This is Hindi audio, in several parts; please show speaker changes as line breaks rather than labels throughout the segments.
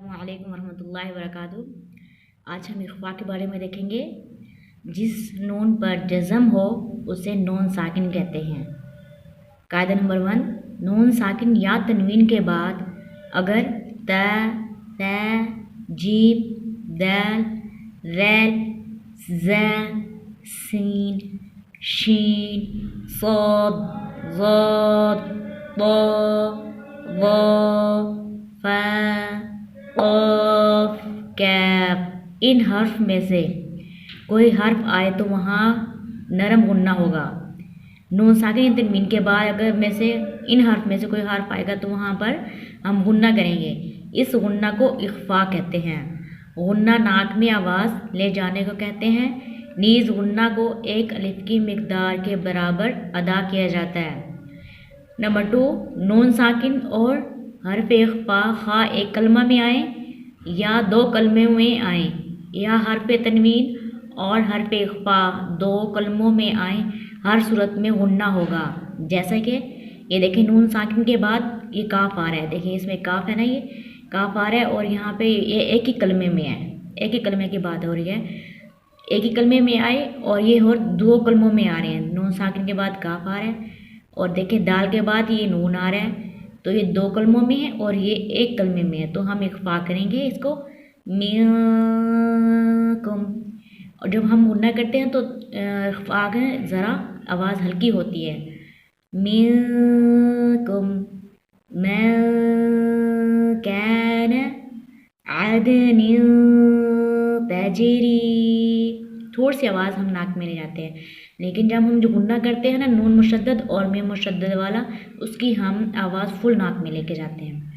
अस्सलामुअलैकुम वरहमतुल्लाहि वबरकातुहू। आज हम इख्फा के बारे में देखेंगे। जिस नून पर जज़म हो उसे नून साकिन कहते हैं। कायदा नंबर 1, नून साकिन या तनवीन के बाद अगर त, जीम, दाल, रैल, ज़, सीन, शीन, साद, ज़ाद, ता, वा, फा, क़ाफ, कैफ इन हर्फ में से कोई हर्फ आए तो वहाँ नरम गुन्ना होगा। नून साकिन तनवीन के बाद अगर में से इन हर्फ में से कोई हर्फ आएगा तो वहाँ पर हम गुन्ना करेंगे। इस गुन्ना को इख्फा कहते हैं। गुन्ना नाक में आवाज़ ले जाने को कहते हैं। नीज़ गुन्ना को एक अलिफ की मिकदार के बराबर अदा किया जाता है। नंबर 2, नून साकिन और हर्फ इख्फा खा एक कलमा में आए या दो कलमे में आए, या हर्फ तनवीन और हर्फ इख्फा दो कलमों में आए, हर सूरत में गुन्ना होगा। जैसा कि ये देखिए नून साकिन के बाद ये काफ आ रहा है। देखिए इसमें काफ है ना, ये काफ आ रहा है और यहाँ पे ये एक ही कलमे में है, एक ही कलमे की बात हो रही है। एक ही कलमे में आए और ये और दो कलमों में आ रहे हैं। नून साकिन के बाद काफ आ रहा है और देखिए दाल के बाद ये नून आ रहा है, तो ये दो कलमों में है और ये एक कलमे में है, तो हम इख्फा करेंगे इसको मियाकुम। और जब हम गुन्ना करते हैं तो इख्फा में ज़रा आवाज़ हल्की होती है। मियाकुम मा कान अदनिन तजरी, थोड़ी सी आवाज़ हम नाक में ले जाते हैं, लेकिन जब हम जो गुन्ना करते हैं ना नून मुशद्दद और मीम मुशद्दद वाला, उसकी हम आवाज़ फुल नाक में लेके जाते हैं।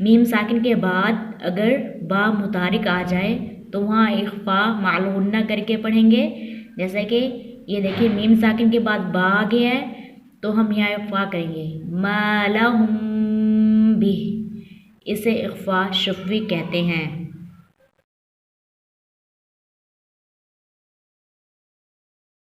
मीम साकिन के बाद अगर बा मुतारिक आ जाए तो वहाँ इख्फा माल गुन्ना करके पढ़ेंगे। जैसे कि ये देखिए मीम साकिन के बाद बा आ गया है तो हम यहाँ इख्फा करेंगे मालहुम बिह। इसे इख्फा शफ़वी कहते हैं।